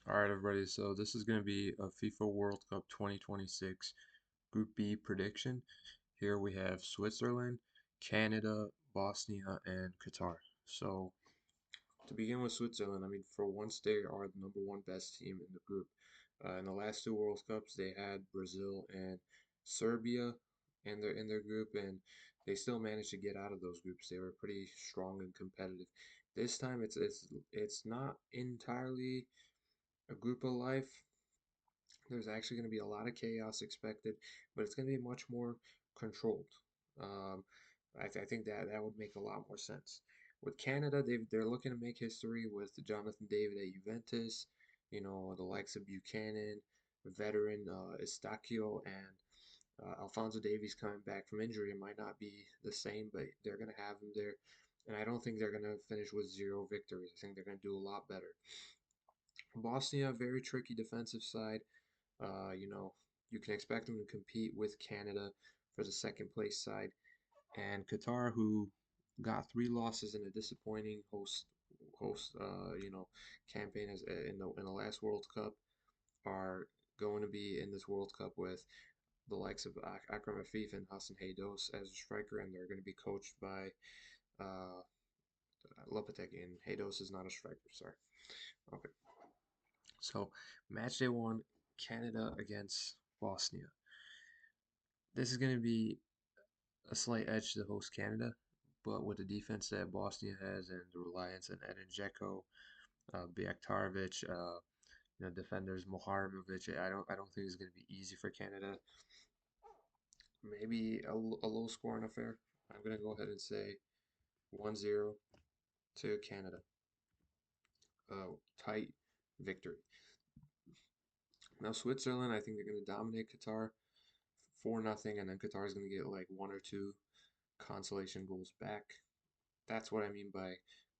All right, everybody. So this is going to be a FIFA World Cup 2026 Group B prediction. Here we have Switzerland, Canada, Bosnia, and Qatar. So to begin with Switzerland, I mean, for once they are the number one best team in the group. In the last two World Cups, they had Brazil and Serbia in their group, and they still managed to get out of those groups. They were pretty strong and competitive. This time, it's not entirely a group of life. There's actually going to be a lot of chaos expected, but it's going to be much more controlled. Um, I think that would make a lot more sense. With Canada, they're looking to make history with Jonathan David at Juventus, the likes of Buchanan, veteran Estacio, and Alfonso Davies coming back from injury. It might not be the same, but they're going to have him there. And I don't think they're going to finish with zero victories. I think they're going to do a lot better. Bosnia, very tricky defensive side. You can expect them to compete with Canada for the second place side, and Qatar, who got three losses in a disappointing host campaign as in the last World Cup, are going to be in this World Cup with the likes of Akram Afif and Hassan Haydos as a striker, and they're going to be coached by uh, Lopetegui, and Haydos is not a striker. Sorry. Okay. So match day one, Canada against Bosnia. This is going to be a slight edge to host Canada, but with the defense that Bosnia has and the reliance on Edin Dzeko, Bjaktarovic, defenders Moharamovic, I don't think it's going to be easy for Canada. Maybe a low scoring affair. I'm going to go ahead and say 1-0 to Canada. Tight victory. Now Switzerland, I think they're going to dominate Qatar 4-0, and then Qatar is going to get like one or two consolation goals back. That's what I mean by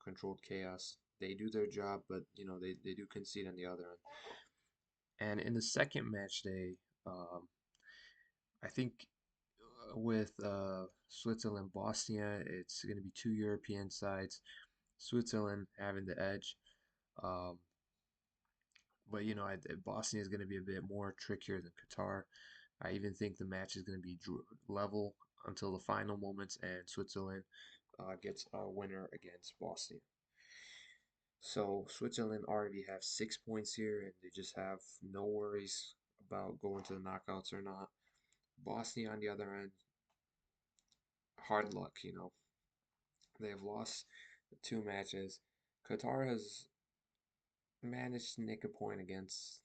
controlled chaos. They do their job, but they do concede on the other end. And in the second match day, I think with Switzerland, Bosnia, it's going to be two European sides. Switzerland having the edge. Um, but Bosnia is going to be a bit more trickier than Qatar. I even think the match is going to be level until the final moments, and Switzerland gets a winner against Bosnia. So Switzerland already have 6 points here, and they just have no worries about going to the knockouts or not. Bosnia, on the other end, hard luck. They have lost two matches. Qatar has managed to nick a point against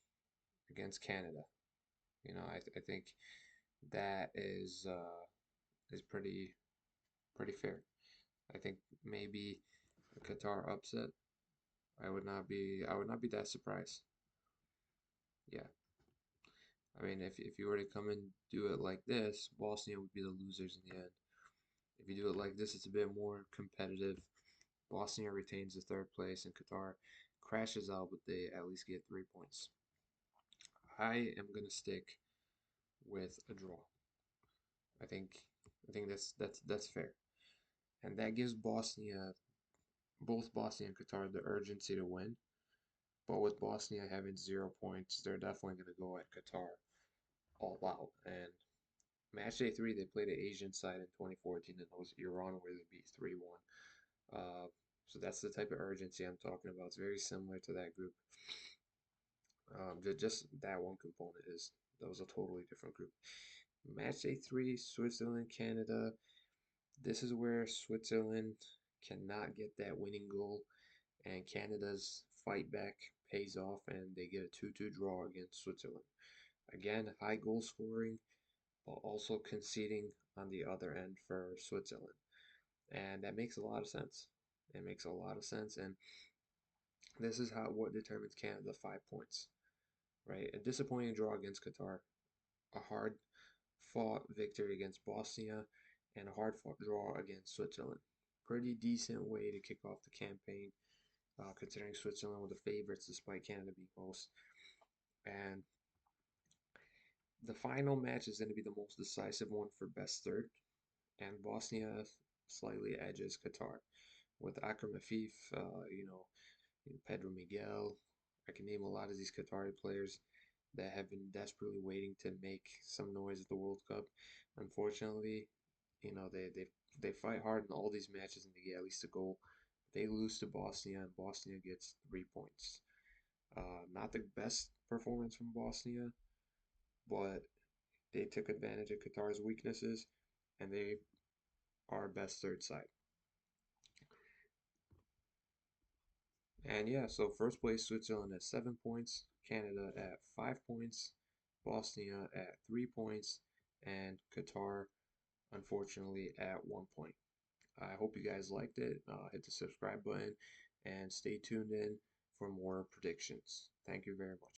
Canada. I think that is pretty fair. I think maybe a Qatar upset. I would not be that surprised. Yeah. I mean, if you were to come and do it like this, Bosnia would be the losers in the end. If you do it like this, it's a bit more competitive. Bosnia retains the third place, and Qatar crashes out, but they at least get 3 points. I am gonna stick with a draw. I think I think that's fair, and that gives both Bosnia and Qatar the urgency to win. But with Bosnia having 0 points, they're definitely gonna go at Qatar all out. And match day three, they played an Asian side in 2014, and it was Iran where they beat 3-1. So that's the type of urgency I'm talking about. It's very similar to that group. Just that one component that was a totally different group. Match day three, Switzerland, Canada. This is where Switzerland cannot get that winning goal, and Canada's fight back pays off, and they get a 2-2 draw against Switzerland. Again, high goal scoring, but also conceding on the other end for Switzerland. And that makes a lot of sense. It makes a lot of sense. And this is what determines Canada 5 points, right? A disappointing draw against Qatar, a hard fought victory against Bosnia, and a hard fought draw against Switzerland. Pretty decent way to kick off the campaign, considering Switzerland were the favorites despite Canada being host. And the final match is going to be the most decisive one for best third, and Bosnia slightly edges Qatar with Akram Afif, Pedro Miguel, I can name a lot of these Qatari players that have been desperately waiting to make some noise at the World Cup. Unfortunately, they fight hard in all these matches and they get at least a goal. They lose to Bosnia and Bosnia gets 3 points. Not the best performance from Bosnia, but they took advantage of Qatar's weaknesses and they are best third side. And yeah, so first place Switzerland at 7 points, Canada at 5 points, Bosnia at 3 points, and Qatar unfortunately at 1 point. I hope you guys liked it. Hit the subscribe button and stay tuned in for more predictions. Thank you very much.